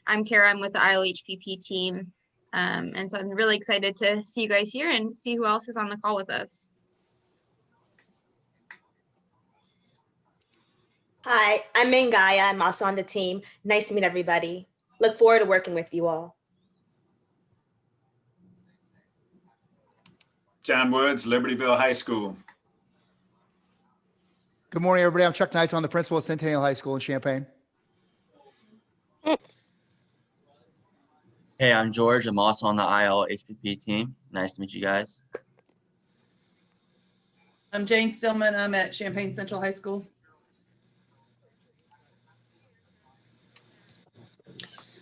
I'm Kara. I'm with the HPP team. And so I'm really excited to see you guys here and see who else is on the call with us. Hi, I'm Mangaya. I'm also on the team. Nice to meet everybody. Look forward to working with you all. John Woods, Libertyville High School. Good morning, everybody. I'm Chuck Knights. I'm the principal at Centennial High School in Champaign. Hey, I'm George. I'm also on the HPP team. Nice to meet you guys. I'm Jane Stillman. I'm at Champaign Central High School.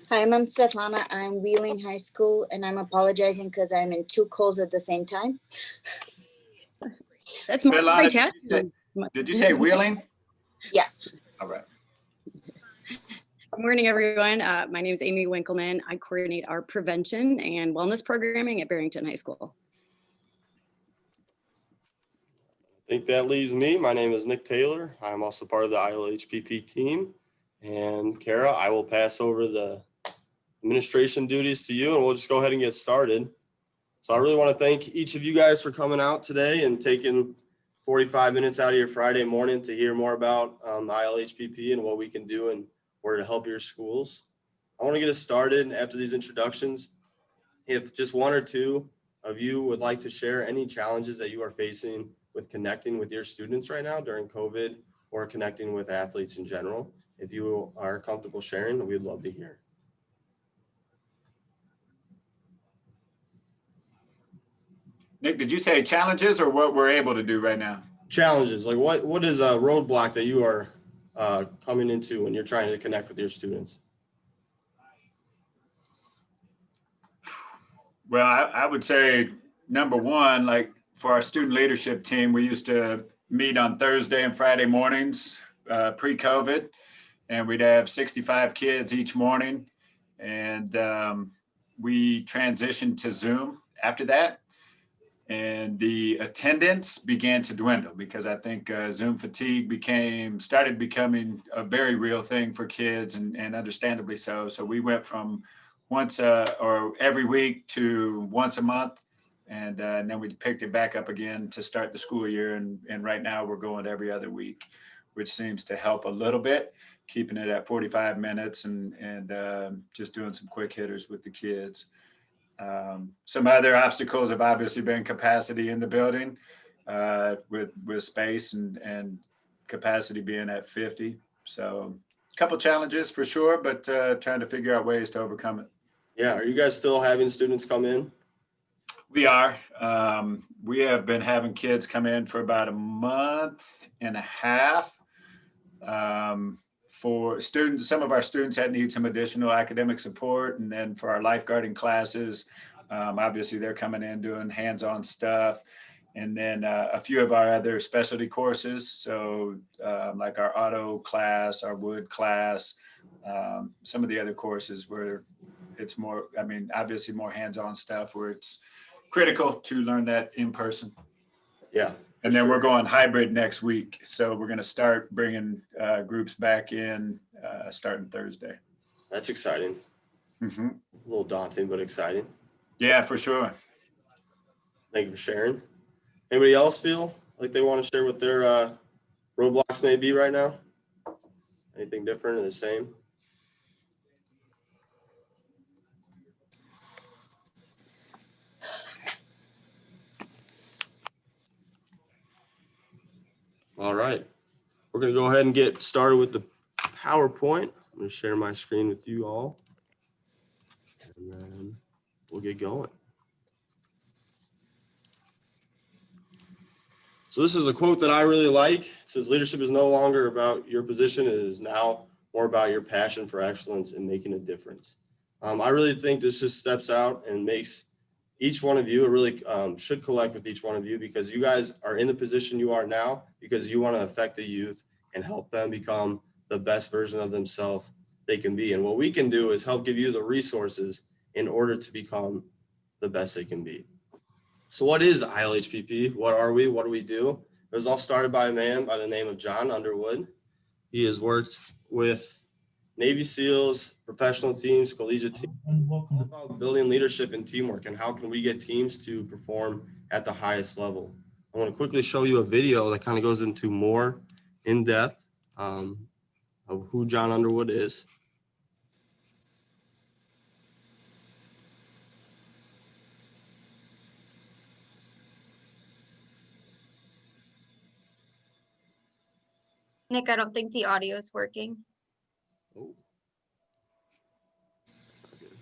Hi, I'm Svetlana. I'm Wheeling High School, and I'm apologizing because I'm in 2 calls at the same time. That's more Svetlana, did you say Wheeling? Yes. All right. Good morning, everyone. My name is Amy Winkleman. I coordinate our prevention and wellness programming at Barrington High School. I think that leaves me. My name is Nick Taylor. I'm also part of the HPP team. And Kara, I will pass over the administration duties to you, and we'll just go ahead and get started. So I really want to thank each of you guys for coming out today and taking 45 minutes out of your Friday morning to hear more about the HPP and what we can do and where to help your schools. I want to get us started after these introductions. If just one or two of you would like to share any challenges that you are facing with connecting with your students right now during COVID or connecting with athletes in general, if you are comfortable sharing, we'd love to hear. Nick, did you say challenges or what we're able to do right now? Challenges, like what is a roadblock that you are coming into when you're trying to connect with your students? Well, I would say number one, like for our student leadership team, we used to meet on Thursday and Friday mornings pre-COVID, and we'd have 65 kids each morning. And we transitioned to Zoom after that. And the attendance began to dwindle because I think Zoom fatigue started becoming a very real thing for kids, and understandably so. So we went from once or every week to once a month, and then we picked it back up again to start the school year. And right now we're going every other week, which seems to help a little bit, keeping it at 45 minutes and just doing some quick hitters with the kids. Some other obstacles have obviously been capacity in the building with space and capacity being at 50. So a couple challenges for sure, but trying to figure out ways to overcome it. Yeah, are you guys still having students come in? We are. We have been having kids come in for about a month and a half. For students, some of our students that need some additional academic support, and then for our lifeguarding classes, obviously they're coming in doing hands-on stuff, and then a few of our other specialty courses, so like our auto class, our wood class, some of the other courses where it's more, I mean, obviously more hands-on stuff where it's critical to learn that in person. Yeah. And then we're going hybrid next week. So we're going to start bringing groups back in starting Thursday. That's exciting. Mm-hmm. A little daunting, but exciting. Yeah, for sure. Thank you for sharing. Anybody else feel like they want to share what their roadblocks may be right now? Anything different or the same? All right, we're going to go ahead and get started with the PowerPoint. I'm going to share my screen with you all, and then we'll get going. So this is a quote that I really like. It says, leadership is no longer about your position. It is now more about your passion for excellence and making a difference. I really think this just steps out and makes each one of you, it really should collect with each one of you, because you guys are in the position you are now because you want to affect the youth and help them become the best version of themselves they can be. And what we can do is help give you the resources in order to become the best they can be. So what is ILHPP? What are we? What do we do? It was all started by a man by the name of John Underwood. He has worked with Navy SEALs, professional teams, collegiate teams, all about building leadership and teamwork, and how can we get teams to perform at the highest level. I want to quickly show you a video that kind of goes into more in depth of who John Underwood is. Nick, I don't think the audio is working. Oh, that's not good.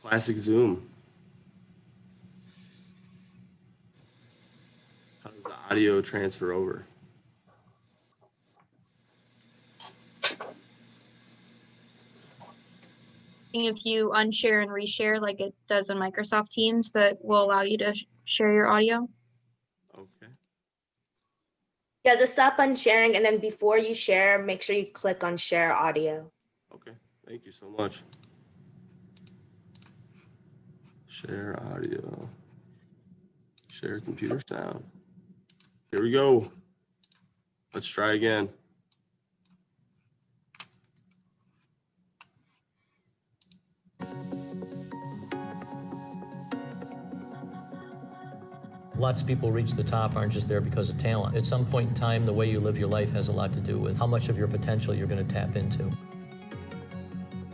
Classic Zoom. How does the audio transfer over? If you unshare and reshare like it does in Microsoft Teams, that will allow you to share your audio. Okay. Yeah, just stop on sharing, and then before you share, make sure you click on share audio. Okay. Thank you so much. Share audio. Share computer sound. Here we go. Let's try again. Lots of people reach the top aren't just there because of talent. At some point in time, the way you live your life has a lot to do with how much of your potential you're going to tap into.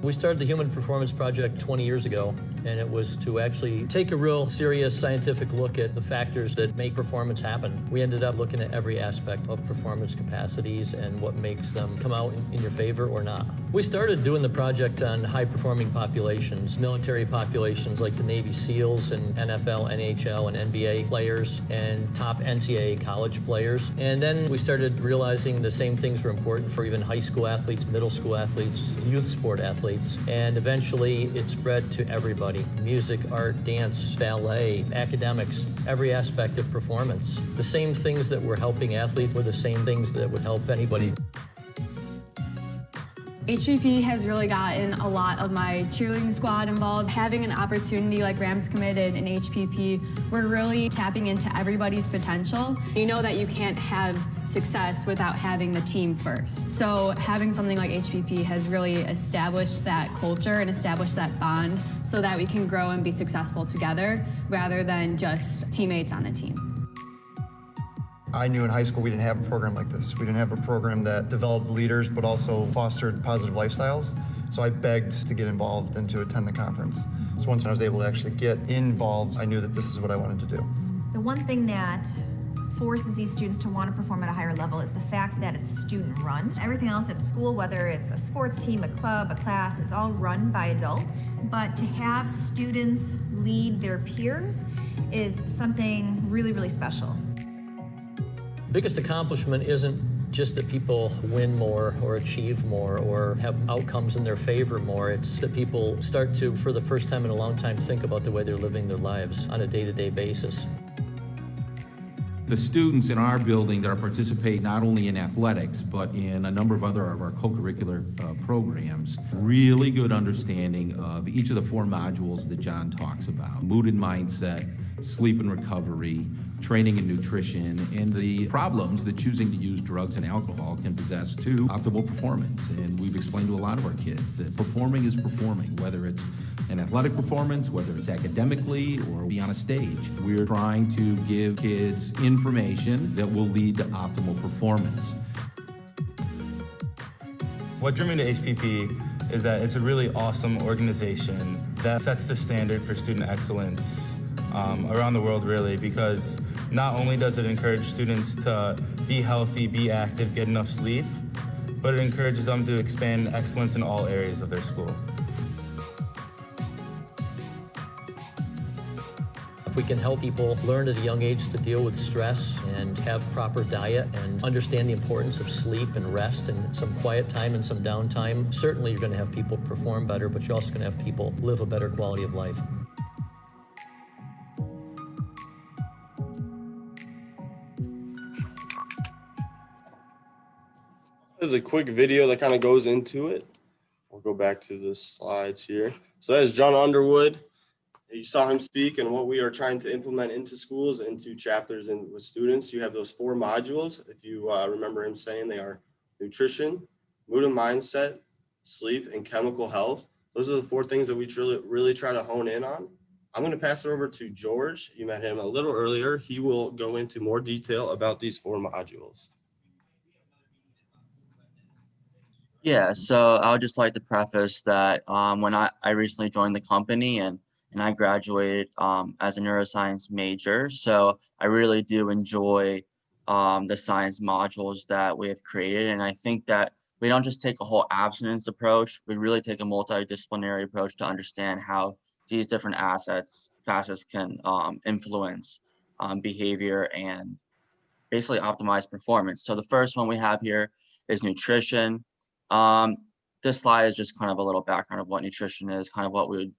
We started the Human Performance Project 20 years ago, and it was to actually take a real serious scientific look at the factors that make performance happen. We ended up looking at every aspect of performance capacities and what makes them come out in your favor or not. We started doing the project on high-performing populations, military populations like the Navy SEALs and NFL, NHL, and NBA players, and top NCAA college players. And then we started realizing the same things were important for even high school athletes, middle school athletes, youth sport athletes. And eventually it spread to everybody. Music, art, dance, ballet, academics, every aspect of performance. The same things that were helping athletes were the same things that would help anybody. HPP has really gotten a lot of my cheerleading squad involved. Having an opportunity like Rams Committed and HPP, we're really tapping into everybody's potential. You know that you can't have success without having the team first. So having something like HPP has really established that culture and established that bond so that we can grow and be successful together rather than just teammates on a team. I knew in high school we didn't have a program like this. We didn't have a program that developed leaders but also fostered positive lifestyles. So I begged to get involved and to attend the conference. So once I was able to actually get involved, I knew that this is what I wanted to do. The one thing that forces these students to want to perform at a higher level is the fact that it's student run. Everything else at school, whether it's a sports team, a club, a class, is all run by adults. But to have students lead their peers is something really, really special. Biggest accomplishment isn't just that people win more or achieve more or have outcomes in their favor more. It's that people start to, for the first time in a long time, think about the way they're living their lives on a day-to-day basis. The students in our building that are participating not only in athletics, but in a number of other of our co-curricular programs, really good understanding of each of the 4 modules that John talks about: mood and mindset, sleep and recovery, training and nutrition, and the problems that choosing to use drugs and alcohol can possess to optimal performance. And we've explained to a lot of our kids that performing is performing, whether it's an athletic performance, whether it's academically or be on a stage. We're trying to give kids information that will lead to optimal performance. What drew me to HPP is that it's a really awesome organization that sets the standard for student excellence around the world, really, because not only does it encourage students to be healthy, be active, get enough sleep, but it encourages them to expand excellence in all areas of their school. If we can help people learn at a young age to deal with stress and have proper diet and understand the importance of sleep and rest and some quiet time and some downtime, certainly you're going to have people perform better, but you're also going to have people live a better quality of life. There's a quick video that kind of goes into it. We'll go back to the slides here. So that's John Underwood, you saw him speak and what we are trying to implement into schools, into chapters and with students. You have those 4 modules. If you remember him saying, they are nutrition, mood and mindset, sleep, and chemical health. Those are the 4 things that we really try to hone in on. I'm going to pass it over to George. You met him a little earlier. He will go into more detail about these 4 modules. Yeah, so I would just like to preface that when I recently joined the company and I graduated as a neuroscience major, so I really do enjoy the science modules that we have created. And I think that we don't just take a whole abstinence approach, we really take a multidisciplinary approach to understand how these different facets can influence behavior and basically optimize performance. So the first one we have here is nutrition. This slide is just kind of a little background of what nutrition is, kind of what we would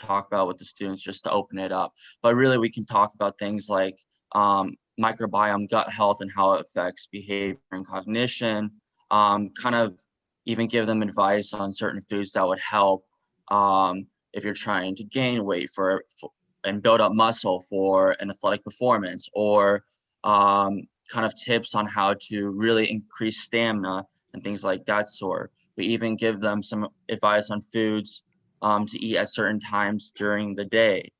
talk about with the students just to open it up. But really we can talk about things like microbiome, gut health, and how it affects behavior and cognition, kind of even give them advice on certain foods that would help if you're trying to gain weight and build up muscle for an athletic performance, or kind of tips on how to really increase stamina and things like that sort. We even give them some advice on foods to eat at certain times during the day.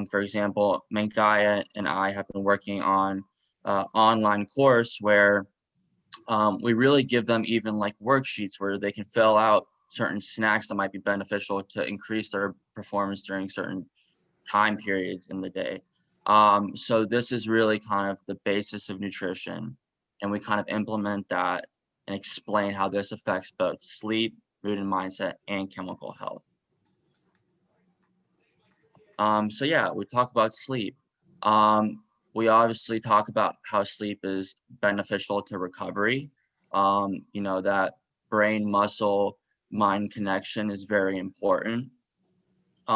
For example, Mangaya and I have been working on an online course where we really give them even like worksheets where they can fill out certain snacks that might be beneficial to increase their performance during certain time periods in the day. So this is really kind of the basis of nutrition, and we kind of implement that and explain how this affects both sleep, mood and mindset, and chemical health. So yeah, we talk about sleep. We obviously talk about how sleep is beneficial to recovery. You know, that brain, muscle, mind connection is very important.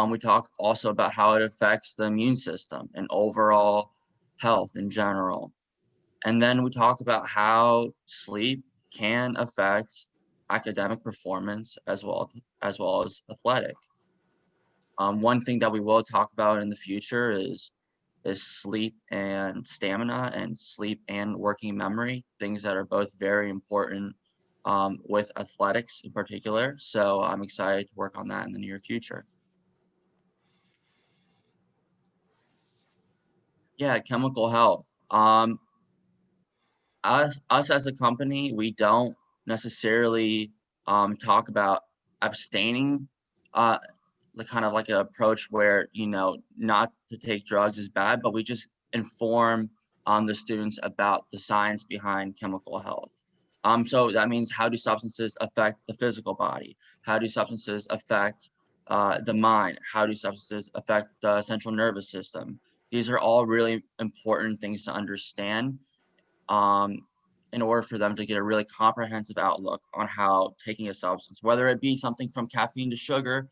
We talk also about how it affects the immune system and overall health in general. And then we talk about how sleep can affect academic performance as well as athletic. One thing that we will talk about in the future is sleep and stamina, and sleep and working memory, things that are both very important with athletics in particular. So I'm excited to work on that in the near future. Yeah, chemical health. Us as a company, we don't necessarily talk about abstaining, like kind of like an approach where, you know, not to take drugs is bad, but we just inform the students about the science behind chemical health. So that means, how do substances affect the physical body? How do substances affect the mind? How do substances affect the central nervous system? These are all really important things to understand in order for them to get a really comprehensive outlook on how taking a substance, whether it be something from caffeine to sugar,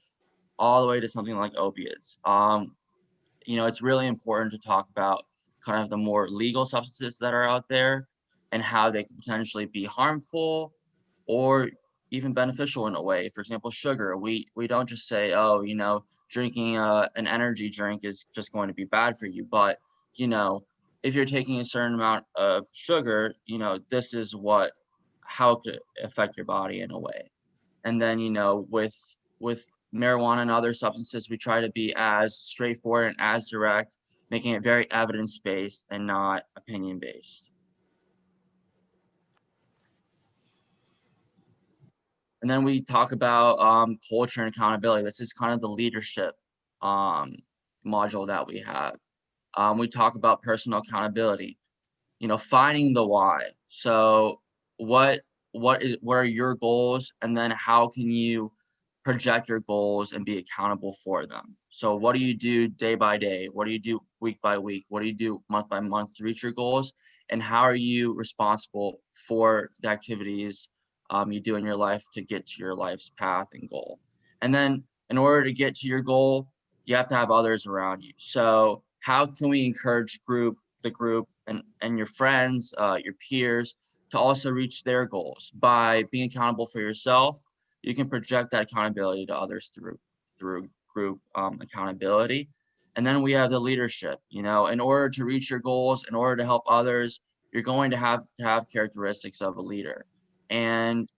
all the way to something like opiates. You know, it's really important to talk about kind of the more legal substances that are out there and how they can potentially be harmful or even beneficial in a way. For example, sugar. We don't just say, oh, you know, drinking an energy drink is just going to be bad for you. But, you know, if you're taking a certain amount of sugar, you know, this is how it could affect your body in a way. And then, you know, with marijuana and other substances, we try to be as straightforward and as direct, making it very evidence-based and not opinion-based. And then we talk about culture and accountability. This is kind of the leadership module that we have. We talk about personal accountability, you know, finding the why. So what are your goals, and then how can you project your goals and be accountable for them? So what do you do day by day? What do you do week by week? What do you do month by month to reach your goals? And how are you responsible for the activities you do in your life to get to your life's path and goal? And then in order to get to your goal, you have to have others around you. So how can we encourage the group and your friends, your peers, to also reach their goals? By being accountable for yourself, you can project that accountability to others through group accountability. And then we have the leadership. In order to reach your goals, in order to help others, you're going to have characteristics of a leader. And,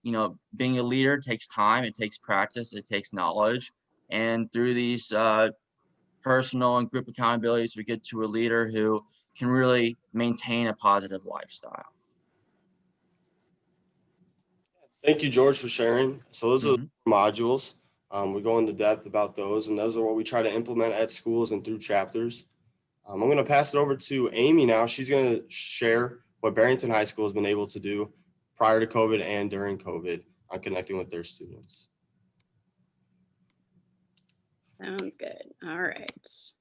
being a leader takes time, it takes practice, it takes knowledge. And through these personal and group accountabilities, we get to a leader who can really maintain a positive lifestyle. Thank you, George, for sharing. So those are the modules. We go into depth about those, and those are what we try to implement at schools and through chapters. I'm going to pass it over to Amy now. She's going to share what Barrington High School has been able to do prior to COVID and during COVID on connecting with their students. Sounds good. All right. Just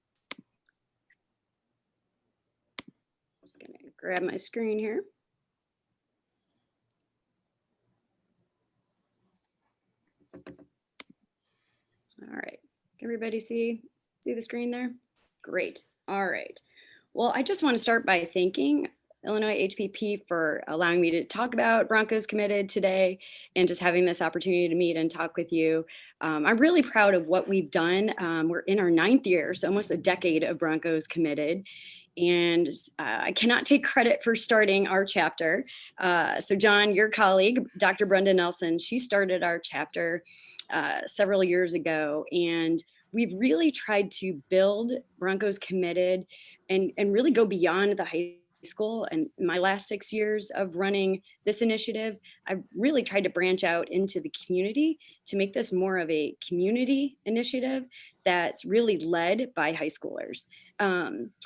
gonna grab my screen here. All right. Can everybody see the screen there? Great. All right. Well, I just want to start by thanking Illinois HPP for allowing me to talk about Broncos Committed today and just having this opportunity to meet and talk with you. I'm really proud of what we've done. We're in our 9th year, so almost a decade of Broncos Committed. And I cannot take credit for starting our chapter. So John, your colleague, Dr. Brenda Nelson, she started our chapter several years ago. And we've really tried to build Broncos Committed and really go beyond the high school. And in my last 6 years of running this initiative, I've really tried to branch out into the community to make this more of a community initiative that's really led by high schoolers.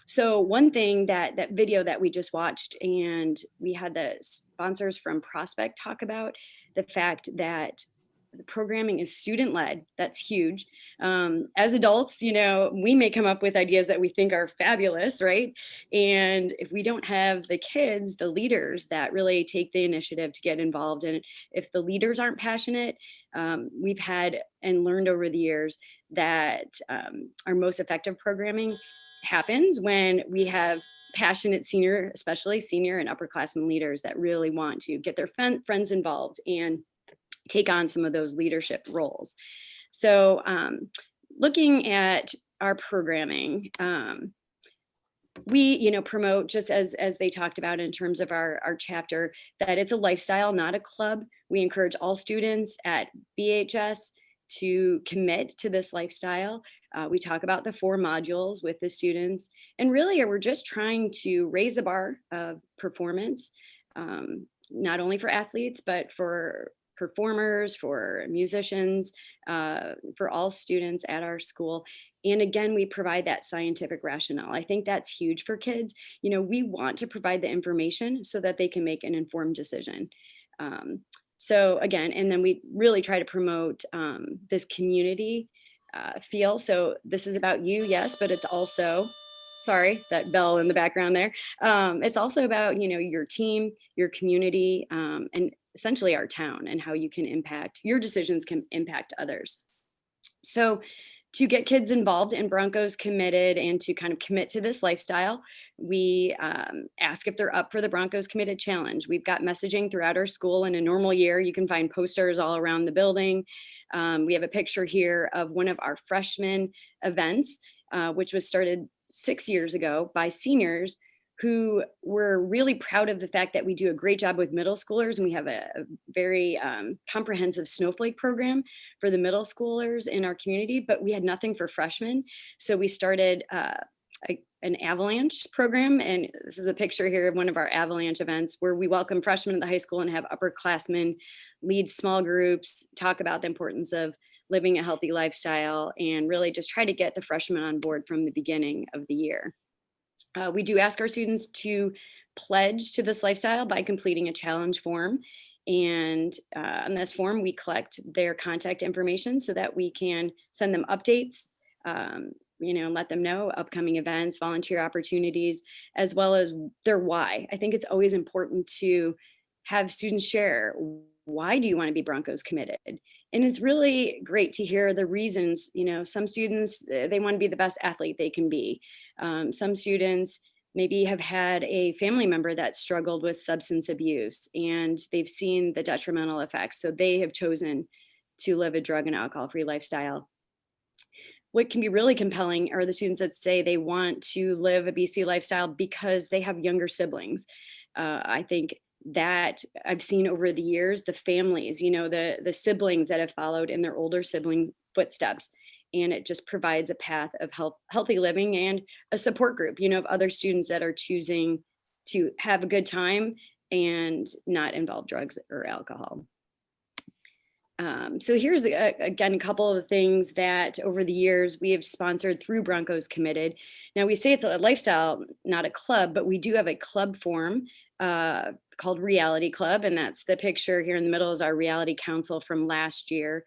So one thing that video that we just watched, and we had the sponsors from Prospect talk about the fact that the programming is student-led. That's huge. As adults, we may come up with ideas that we think are fabulous, right? And if we don't have the kids, the leaders that really take the initiative to get involved, and if the leaders aren't passionate, we've had and learned over the years that our most effective programming happens when we have passionate senior, especially senior and upperclassmen leaders that really want to get their friends involved and take on some of those leadership roles. So looking at our programming, we promote, just as they talked about in terms of our chapter, that it's a lifestyle, not a club. We encourage all students at BHS to commit to this lifestyle. We talk about the 4 modules with the students, and really we're just trying to raise the bar of performance, not only for athletes, but for performers, for musicians, for all students at our school. And again, we provide that scientific rationale. I think that's huge for kids. We want to provide the information so that they can make an informed decision. So again, and then we really try to promote this community feel. So this is about you, yes, but it's also, sorry, that bell in the background there. It's also about, your team, your community, and essentially our town, and how you can impact, your decisions can impact others. So to get kids involved in Broncos Committed and to kind of commit to this lifestyle, we ask if they're up for the Broncos Committed Challenge. We've got messaging throughout our school. In a normal year, you can find posters all around the building. We have a picture here of one of our freshman events, which was started 6 years ago by seniors who were really proud of the fact that we do a great job with middle schoolers, and we have a very comprehensive snowflake program for the middle schoolers in our community, but we had nothing for freshmen. So we started an Avalanche program, and this is a picture here of one of our Avalanche events where we welcome freshmen in the high school and have upperclassmen lead small groups, talk about the importance of living a healthy lifestyle, and really just try to get the freshmen on board from the beginning of the year. We do ask our students to pledge to this lifestyle by completing a challenge form. And on this form, we collect their contact information so that we can send them updates, let them know upcoming events, volunteer opportunities, as well as their why. I think it's always important to have students share, why do you want to be Broncos Committed? And it's really great to hear the reasons. Some students, they want to be the best athlete they can be. Some students maybe have had a family member that struggled with substance abuse and they've seen the detrimental effects. So they have chosen to live a drug and alcohol-free lifestyle. what can be really compelling are the students that say they want to live a BC lifestyle because they have younger siblings. I think that I've seen over the years, the families, the siblings that have followed in their older siblings' footsteps. And it just provides a path of healthy living and a support group, of other students that are choosing to have a good time and not involve drugs or alcohol. So here's, again, a couple of the things that over the years we have sponsored through Broncos Committed. Now we say it's a lifestyle, not a club, but we do have a club form called Reality Club. And that's the picture here in the middle is our Reality Council from last year.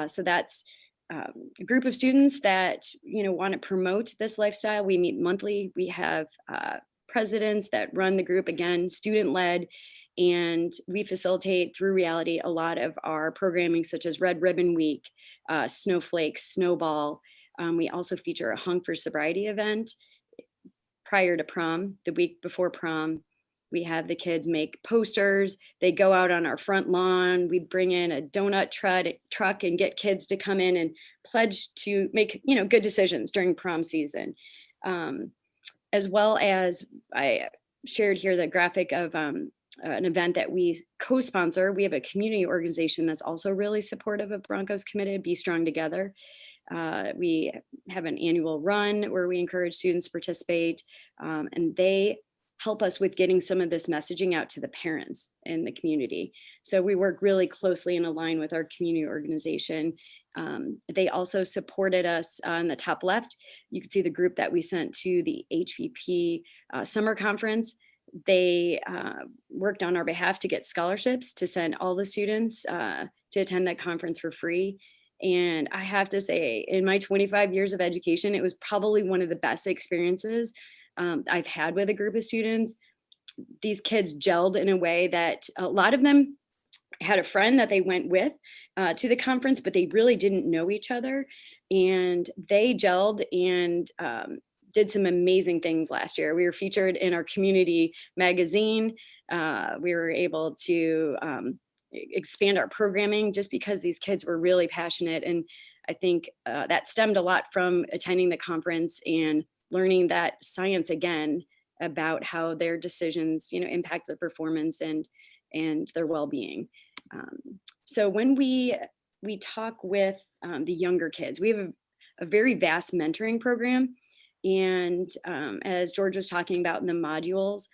So that's a group of students that, want to promote this lifestyle. We meet monthly. We have presidents that run the group, again, student-led. And we facilitate through Reality a lot of our programming, such as Red Ribbon Week, Snowflakes, Snowball. We also feature a Hunk for Sobriety event prior to prom, the week before prom. We have the kids make posters. They go out on our front lawn. We bring in a donut truck and get kids to come in and pledge to make, good decisions during prom season. As well as I shared here the graphic of an event that we co-sponsor. We have a community organization that's also really supportive of Broncos Committed, Be Strong Together. We have an annual run where we encourage students to participate, and they help us with getting some of this messaging out to the parents in the community. So we work really closely and align with our community organization. They also supported us on the top left. You can see the group that we sent to the HPP summer conference. They worked on our behalf to get scholarships to send all the students to attend that conference for free. And I have to say, in my 25 years of education, it was probably one of the best experiences I've had with a group of students. These kids gelled in a way that a lot of them had a friend that they went with to the conference, but they really didn't know each other. And they gelled and did some amazing things last year. We were featured in our community magazine. We were able to expand our programming just because these kids were really passionate. And I think that stemmed a lot from attending the conference and learning that science again about how their decisions, impact their performance and their well-being. So when we talk with the younger kids, we have a very vast mentoring program. And as George was talking about in the modules,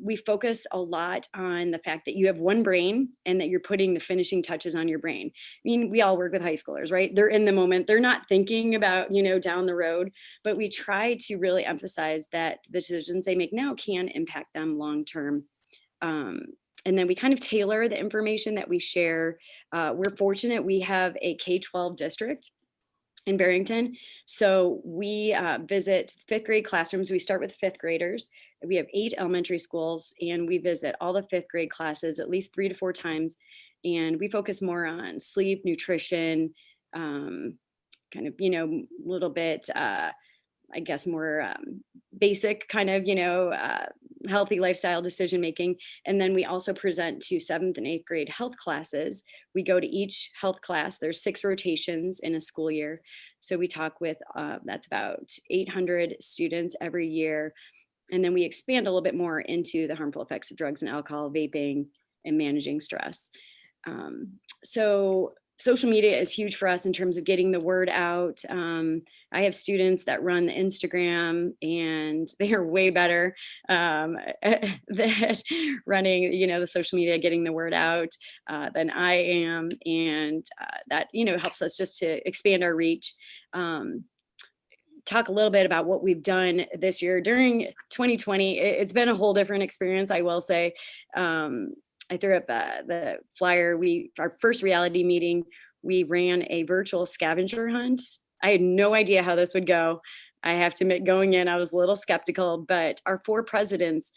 we focus a lot on the fact that you have one brain and that you're putting the finishing touches on your brain. I mean, we all work with high schoolers, right? They're in the moment. They're not thinking about, down the road, but we try to really emphasize that the decisions they make now can impact them long-term. And then we kind of tailor the information that we share. We're fortunate we have a K-12 district in Barrington. So we visit fifth grade classrooms. We start with fifth graders. We have 8 elementary schools, and we visit all the fifth grade classes at least 3 to 4 times. And we focus more on sleep, nutrition, kind of, a little bit, I guess, more basic kind of, healthy lifestyle decision making. And then we also present to 7th and 8th grade health classes. We go to each health class. There's 6 rotations in a school year. So we talk with, that's about 800 students every year. And then we expand a little bit more into the harmful effects of drugs and alcohol, vaping, and managing stress. So social media is huge for us in terms of getting the word out. I have students that run the Instagram, and they are way better at running, the social media, getting the word out than I am. And that, helps us just to expand our reach. Talk a little bit about what we've done this year. During 2020, it's been a whole different experience, I will say. I threw up the flyer. Our first reality meeting, we ran a virtual scavenger hunt. I had no idea how this would go. I have to admit, going in, I was a little skeptical, but our 4 presidents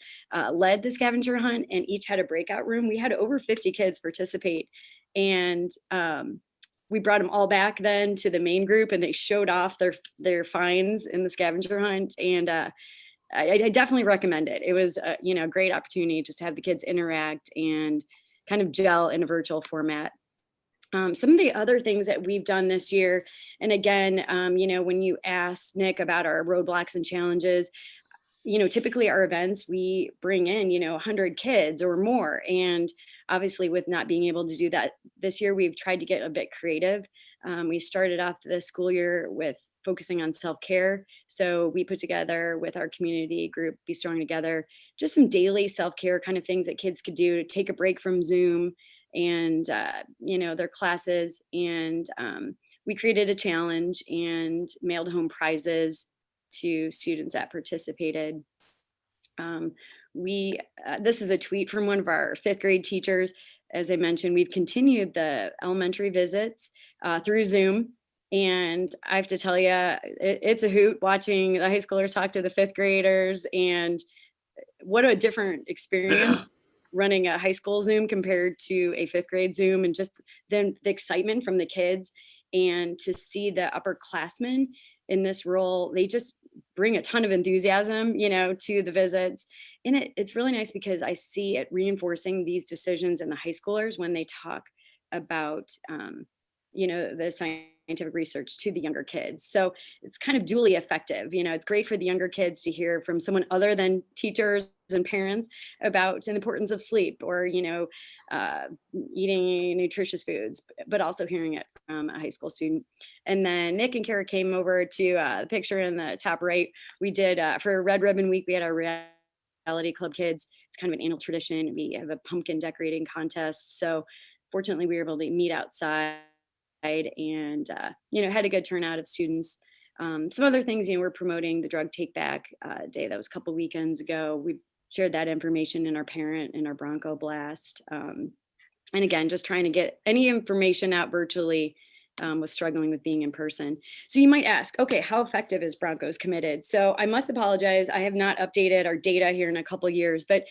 led the scavenger hunt, and each had a breakout room. We had over 50 kids participate, and we brought them all back then to the main group, and they showed off their finds in the scavenger hunt. And I definitely recommend it. It was a great opportunity just to have the kids interact and kind of gel in a virtual format. Some of the other things that we've done this year, and again, when you asked Nick about our roadblocks and challenges, typically our events, we bring in, 100 kids or more. And obviously with not being able to do that this year, we've tried to get a bit creative. We started off the school year with focusing on self-care. So we put together with our community group, Be Strong Together, just some daily self-care kind of things that kids could do to take a break from Zoom and, their classes. And we created a challenge and mailed home prizes to students that participated. This is a tweet from one of our 5th grade teachers. As I mentioned, we've continued the elementary visits through Zoom. And I have to tell you, it's a hoot watching the high schoolers talk to the 5th graders, and what a different experience running a high school Zoom compared to a 5th grade Zoom, and just then the excitement from the kids, and to see the upperclassmen in this role, they just bring a ton of enthusiasm, to the visits. And it's really nice because I see it reinforcing these decisions in the high schoolers when they talk about, the scientific research to the younger kids. So it's kind of dually effective. It's great for the younger kids to hear from someone other than teachers and parents about the importance of sleep or, eating nutritious foods, but also hearing it from a high school student. And then Nick and Kara came over to the picture in the top right. We did for Red Ribbon Week, we had our reality club kids. It's kind of an annual tradition. We have a pumpkin decorating contest. So fortunately we were able to meet outside and, had a good turnout of students. Some other things, we're promoting the drug take back day that was a couple weekends ago. We shared that information in our parent and our Bronco blast. And again, just trying to get any information out virtually with struggling with being in person. So you might ask, okay, how effective is Broncos Committed? So I must apologize. I have not updated our data here in a couple years, but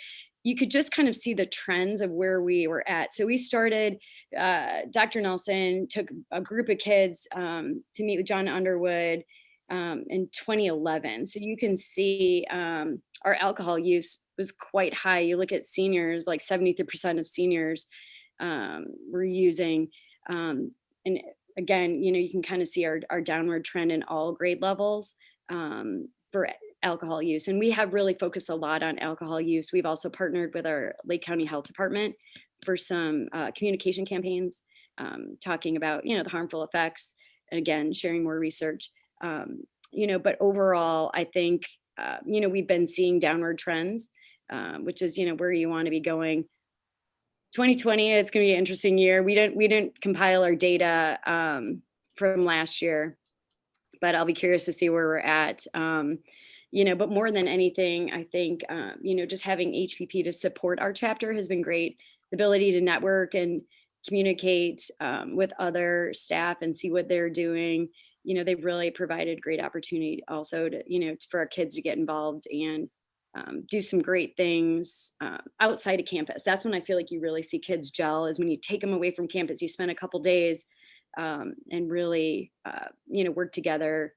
you could just kind of see the trends of where we were at. So we started, Dr. Nelson took a group of kids to meet with John Underwood in 2011. So you can see our alcohol use was quite high. You look at seniors, like 73% of seniors were using. And again, you can kind of see our downward trend in all grade levels for alcohol use. And we have really focused a lot on alcohol use. We've also partnered with our Lake County Health Department for some communication campaigns, talking about, the harmful effects, and again, sharing more research. But overall, I think, we've been seeing downward trends, which is, where you want to be going. 2020 is going to be an interesting year. We didn't compile our data from last year, but I'll be curious to see where we're at. But more than anything, I think, just having HPP to support our chapter has been great. The ability to network and communicate with other staff and see what they're doing. They've really provided great opportunity also to, for our kids to get involved and do some great things outside of campus. That's when I feel like you really see kids gel, is when you take them away from campus, you spend a couple days and really, work together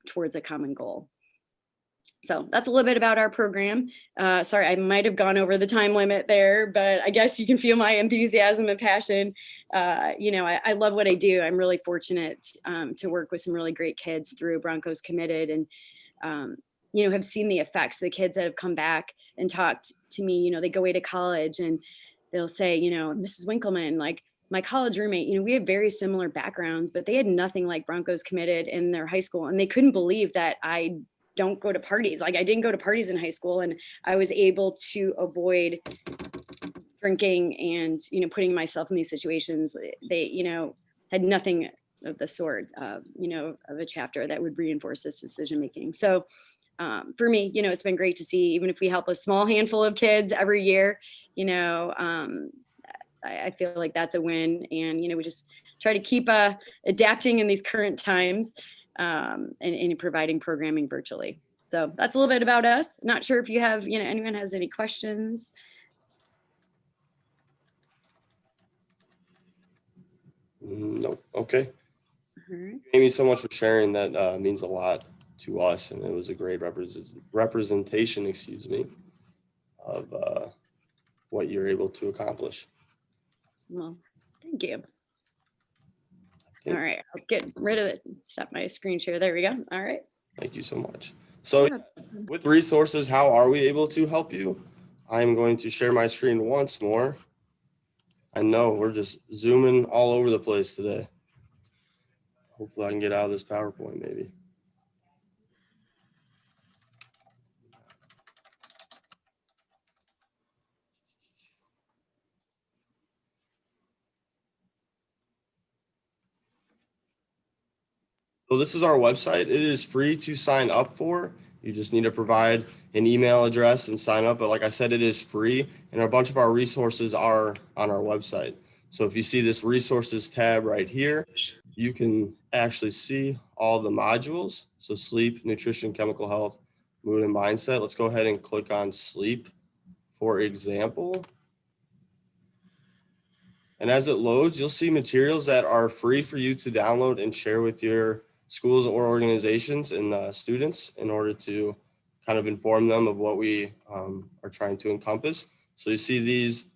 towards a common goal. So that's a little bit about our program. Sorry, I might have gone over the time limit there, but I guess you can feel my enthusiasm and passion. I love what I do. I'm really fortunate to work with some really great kids through Broncos Committed, and have seen the effects. The kids that have come back and talked to me, they go away to college and they'll say, Mrs. Winkleman, like my college roommate, we have very similar backgrounds, but they had nothing like Broncos Committed in their high school. And they couldn't believe that I don't go to parties. Like I didn't go to parties in high school, and I was able to avoid drinking and, putting myself in these situations. They, had nothing of the sort, of a chapter that would reinforce this decision-making. So for me, it's been great to see, even if we help a small handful of kids every year, I feel like that's a win. And, we just try to keep adapting in these current times and providing programming virtually. So that's a little bit about us. Not sure if you have, anyone has any questions. Nope. Okay. Right. Amy, so much for sharing. That means a lot to us, and it was a great representation, of what you're able to accomplish. Well, thank you. All right, I'll get rid of it. Stop my screen share. There we go. All right. Thank you so much. So Yeah. with resources, how are we able to help you? I'm going to share my screen once more. I know we're just zooming all over the place today. Hopefully I can get out of this PowerPoint maybe. So this is our website. It is free to sign up for. You just need to provide an email address and sign up. But like I said, it is free, and a bunch of our resources are on our website. So if you see this resources tab right here, you can actually see all the modules. So sleep, nutrition, chemical health, mood and mindset. Let's go ahead and click on sleep, for example. And as it loads, you'll see materials that are free for you to download and share with your schools or organizations and students in order to kind of inform them of what we are trying to encompass. So you see these,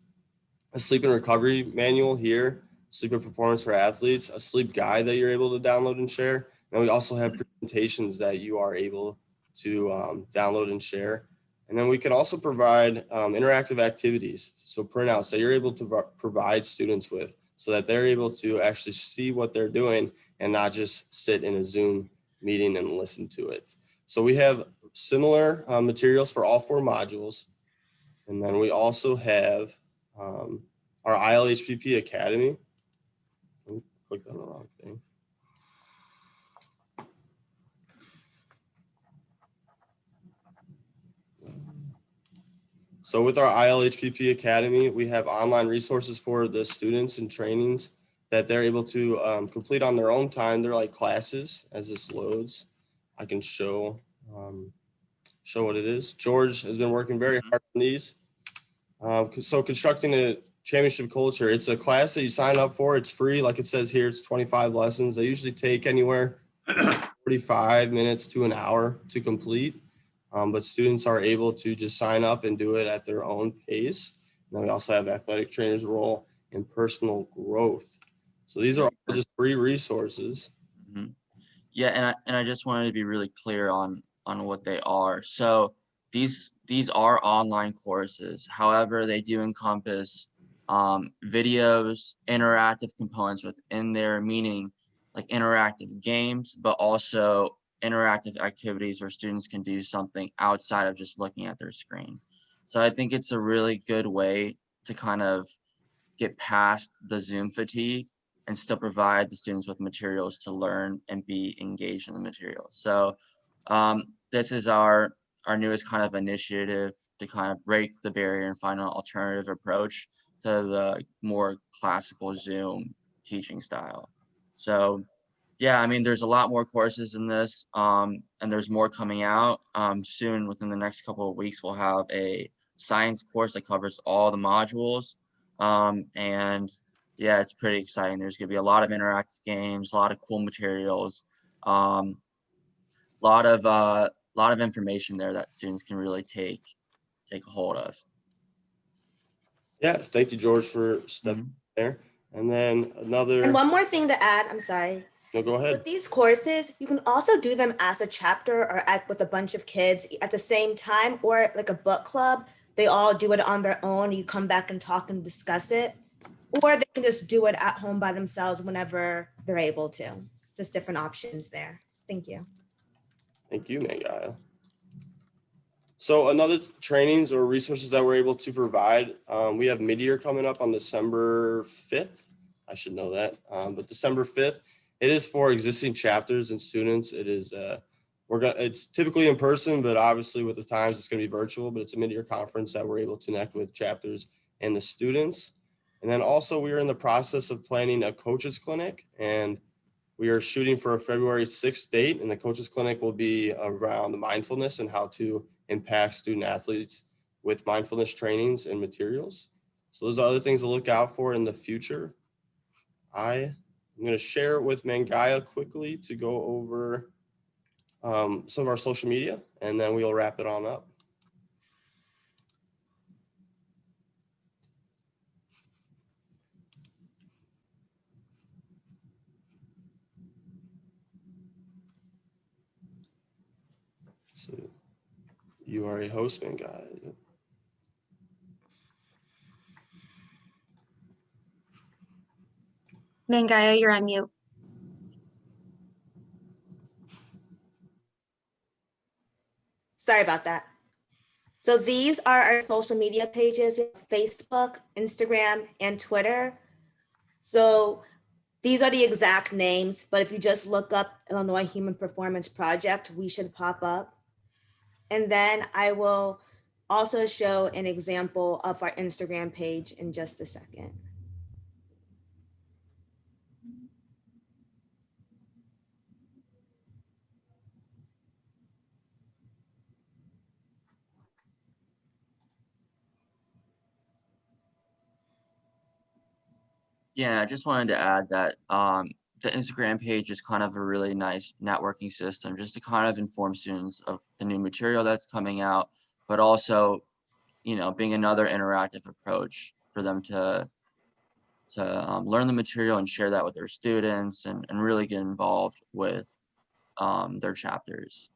a sleep and recovery manual here, sleep and performance for athletes, a sleep guide that you're able to download and share. And we also have presentations that you are able to download and share. And then we can also provide interactive activities, so printouts that you're able to provide students with so that they're able to actually see what they're doing and not just sit in a Zoom meeting and listen to it. So we have similar materials for all 4 modules. And then we also have our ILHPP Academy. Oops, clicked on the wrong thing. So with our ILHPP Academy, we have online resources for the students and trainings that they're able to complete on their own time. They're like classes. As this loads, I can show what it is. George has been working very hard on these. So constructing a championship culture, it's a class that you sign up for. It's free. Like it says here, it's 25 lessons. They usually take anywhere 45 minutes to an hour to complete. But students are able to just sign up and do it at their own pace. And then we also have athletic trainers role in personal growth. So these are all just free resources. Mm-hmm. Yeah, and I just wanted to be really clear on what they are. So these are online courses. However, they do encompass videos, interactive components within there, meaning like interactive games, but also interactive activities where students can do something outside of just looking at their screen. So I think it's a really good way to kind of get past the Zoom fatigue and still provide the students with materials to learn and be engaged in the material. So this is our newest kind of initiative to kind of break the barrier and find an alternative approach to the more classical Zoom teaching style. So yeah, I mean, there's a lot more courses in this, and there's more coming out soon. Within the next couple of weeks, we'll have a science course that covers all the modules. And yeah, it's pretty exciting. There's going to be a lot of interactive games, a lot of cool materials, a lot of information there that students can really take a hold of. Yeah, thank you, George, for stepping there. And then another. And one more thing to add, I'm sorry. No, go ahead. With these courses, you can also do them as a chapter or with a bunch of kids at the same time, or like a book club. They all do it on their own. You come back and talk and discuss it, or they can just do it at home by themselves whenever they're able to. Just different options there. Thank you. Thank you, Mangaya. So another trainings or resources that we're able to provide, we have mid-year coming up on December 5th. I should know that, but December 5th. It is for existing chapters and students. It is it's typically in person, but obviously with the times it's going to be virtual. But it's a mid-year conference that we're able to connect with chapters and the students. And then also we are in the process of planning a coaches clinic, and we are shooting for a February 6th date. And the coaches clinic will be around mindfulness and how to impact student athletes with mindfulness trainings and materials. So those are other things to look out for in the future. I'm going to share with Mangaya quickly to go over some of our social media, and then we'll wrap it on up. So you are a host, man, guy. Yep. Mangaya, you're on mute. Sorry about that. So these are our social media pages: Facebook, Instagram, and Twitter. So these are the exact names, but if you just look up Illinois Human Performance Project, we should pop up. And then I will also show an example of our Instagram page in just a second. Yeah, I just wanted to add that the Instagram page is kind of a really nice networking system just to kind of inform students of the new material that's coming out, but also, you know, being another interactive approach for them to learn the material and share that with their students and really get involved with their chapters.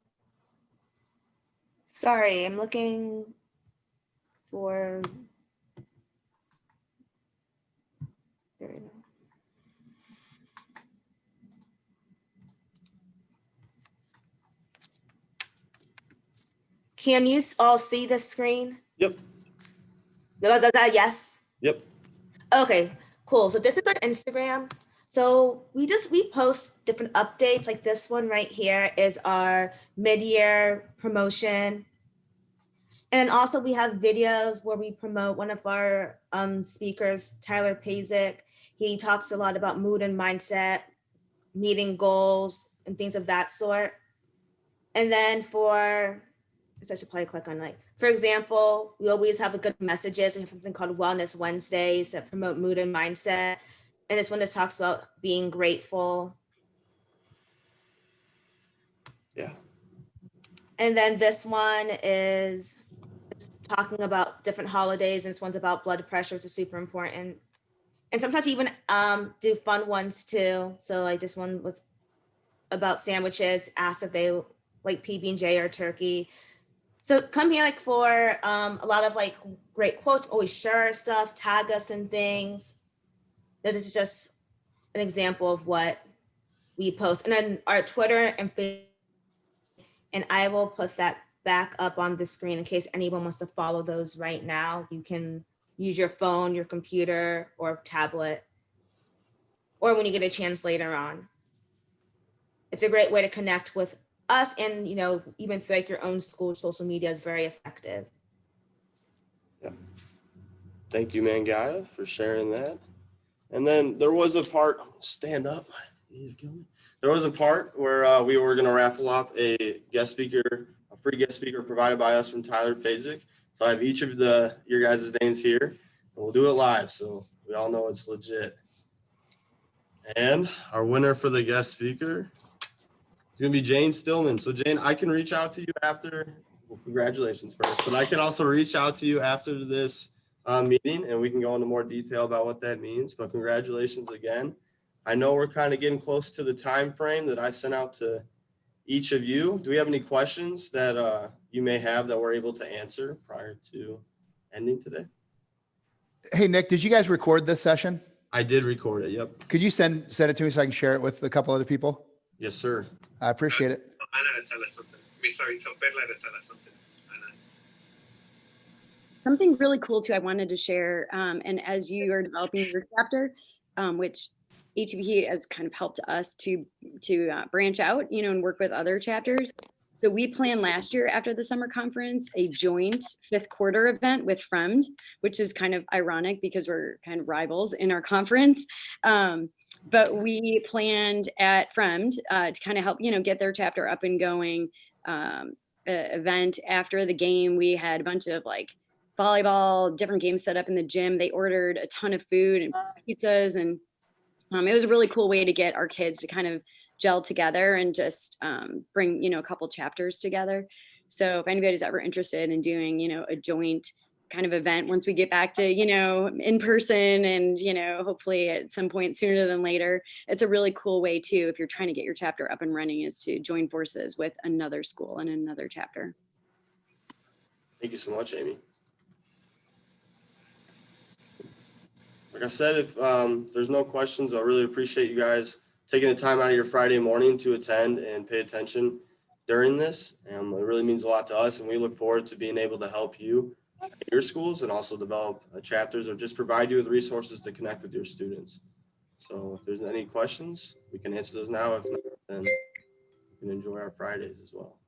Sorry, I'm looking for. There we go. Can you all see the screen? Yep. Yes. Yep. Okay, cool. So this is our Instagram. So we post different updates, like this one right here is our mid-year promotion. And also we have videos where we promote one of our speakers, Tyler Pazik. He talks a lot about mood and mindset, meeting goals and things of that sort. And then I should probably click on like, for example, we always have a good messages. We have something called Wellness Wednesdays that promote mood and mindset. And this one just talks about being grateful. Yeah. And then this one is talking about different holidays. And this one's about blood pressure, which is super important. And sometimes even do fun ones too. So like this one was about sandwiches, asked if they like PB&J or turkey. So come here like for a lot of like great quotes, always share stuff, tag us and things. This is just an example of what we post. And then our Twitter and Facebook, and I will put that back up on the screen in case anyone wants to follow those right now. You can use your phone, your computer, or tablet, or when you get a chance later on. It's a great way to connect with us, and you know, even through like your own school social media is very effective. Yeah. Thank you, Mangaya, for sharing that. And then there was a part, stand up. There was a part where we were going to raffle off a guest speaker, a free guest speaker provided by us from Tyler Pazik. So I have each of your guys' names here, and we'll do it live so we all know it's legit. And our winner for the guest speaker is going to be Jane Stillman. So Jane, I can reach out to you after, well, congratulations first, but I can also reach out to you after this meeting and we can go into more detail about what that means. But congratulations again. I know we're kind of getting close to the time frame that I sent out to each of you. Do we have any questions that you may have that we're able to answer prior to ending today? Hey, Nick, did you guys record this session? I did record it. Yep. Could you send it to me so I can share it with a couple other people? Yes, sir. I appreciate it. Anna, tell us something. Sorry, tell us something. Anna. Something really cool too I wanted to share, and as you are developing your chapter, which HPP has kind of helped us to branch out, you know, and work with other chapters. So we planned last year after the summer conference, a joint 5th quarter event with Fremd, which is kind of ironic because we're kind of rivals in our conference. But we planned at Fremd to kind of help, you know, get their chapter up and going. Event after the game, we had a bunch of like volleyball, different games set up in the gym. They ordered a ton of food and pizzas, and it was a really cool way to get our kids to kind of gel together and just bring, you know, a couple chapters together. So if anybody's ever interested in doing, you know, a joint kind of event once we get back to, in person and, hopefully at some point sooner than later. It's a really cool way too, if you're trying to get your chapter up and running, is to join forces with another school and another chapter. Thank you so much, Amy. Like I said, if there's no questions, I really appreciate you guys taking the time out of your Friday morning to attend and pay attention during this. It really means a lot to us, and we look forward to being able to help you at your schools and also develop chapters or just provide you with resources to connect with your students. So if there's any questions, we can answer those now. If not, then we can enjoy our Fridays as well.